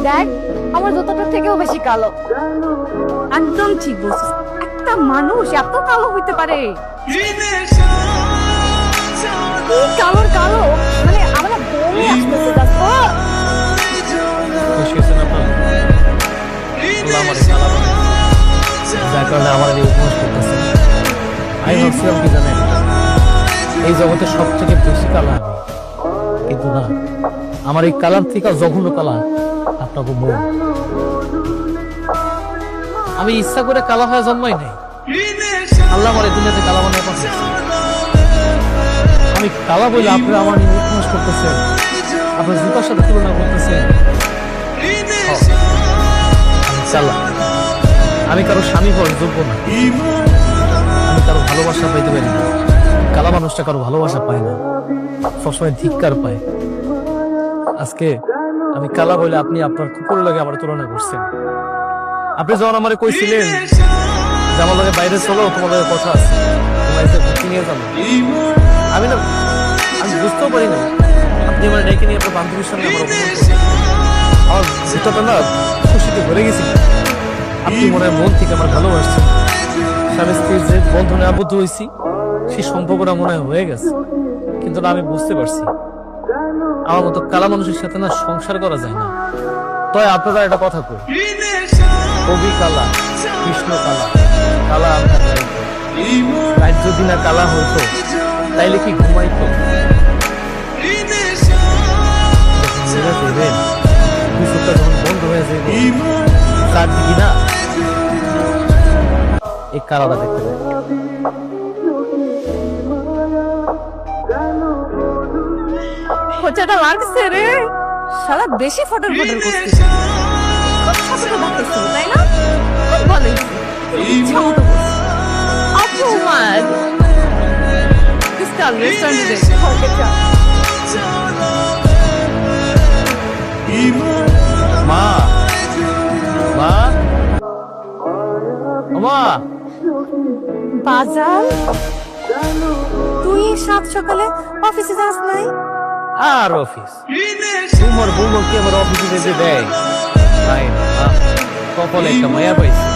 দেখ আমার জুতোটার থেকেও বেশি কালো। একদম ঠিক বলছিস, একটা মানুষ এত কালো হইতে পারে? কালোর কালো মানে আমার না বমি আসতেছে। যার কারণে আমার এই উপহাস করতেছে। আমি ভাবছিলাম কি জানেন, এই জগতের সব থেকে বেশি কালা আমি, কিন্তু না, আমার এই কালার থেকে জঘন্য কালা আপনাকে মন। আমি ইচ্ছা করে কালা হয়ে জন্মাই নাই, আল্লাহ আমার এই দুনিয়াতে কালা বানায় পাঠিয়েছে। আমি কালা বলে আপনারা আমার নিয়ে উপহাস করতেছেন, আপনার জুতার সাথে তুলনা করতেছেন। আমি কারো স্বামী হওয়ার যোগ্য না, আমি কারো ভালোবাসা পাইতে পারি না। কালা মানুষটা কারো ভালোবাসা পায় না, সবসময় ধিক্কার পায়। আজকে আমি কালা বলে আপনি আপনার কুকুরের লাগে আমার তুলনা করছেন। আপনি যখন আমার কইছিলেন যে আমার লাগে বাইরে চলো, তোমার লাগে কথা আছে, তোমার ঘুরতে নিয়ে যাবো, আমি না, আমি বুঝতেও পারি না আপনি আমার ডেকে নিয়ে আপনার বান্ধবীর সঙ্গে আমার অপমান করছেন। আমার জুতাটা না খুশিতে ভরে গেছি। আপনি মনে হয় মন থেকে আমার ভালোবাসছেন। স্বামী স্ত্রীর যে বন্ধনে আবদ্ধ হয়েছি, সেই সম্পর্কটা মনে হয় হয়ে গেছে, কিন্তু না, আমি বুঝতে পারছি আমার মতো কালা মানুষের সাথে না সংসার করা যায় না। তাই আপনারা একটা কথা কই, কবি কালা, কৃষ্ণ কালা, কালা আপনার রাত যদি না কালা হইতো তাইলে কি ঘুমাইতো? যখন বন্ধ হয়ে যাবে তার দিকে না এই কালাটা দেখতে পাই। খোঁচাটা লাগছে রে, সারা বেশি ফটর ফটর করছিস। তাই না? খুব ভালো অপমান। মা, মা, মা, বাজার, তুই সাত সকালে অফিসে যাস নাই? আর অফিস তোমার বউ কি আমার অফিসে যেতে দেয়? কপালে একটা মায়া পাইছি।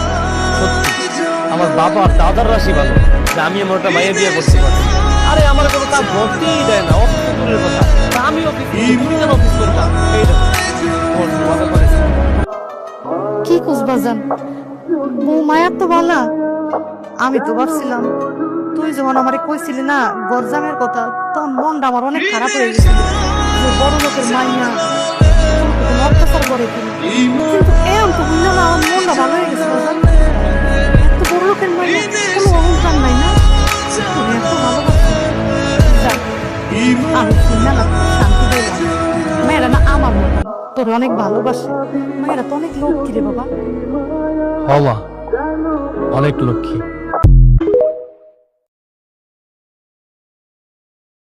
সত্যি আমার বাবা আর দাদার রাশি ভালো যে আমি আমার একটা মায়া বিয়ে করতে পারি। আরে আমার কোনো কাজ ধরতেই দেয় না, অফিস দূরের কথা, আমি অফিস করতাম। কি কুসবাজান, বউ মায়ার তো বল না। আমি তো ভাবছিলাম তুই যখন আমারে কইছিলি না গরজামের কথা, তখন মনটা আমার অনেক খারাপ হয়ে গেছিল। বড় লোকের মাইয়া অত্যাচার করে কিন্তু এমন তো বুঝলাম না, আমার মনটা ভালো হয়ে গেছে। এত বড় লোকের মাইয়া, কোনো অহংকার নাই না, তুমি এত ভালোবাসো। আমি শুনলাম না, শান্তি পেলাম। মেয়েরা না আমার মতন তোর অনেক ভালোবাসে। মেয়েরা তো অনেক লক্ষ্মী রে বাবা। হওয়া অনেক লক্ষ্মী।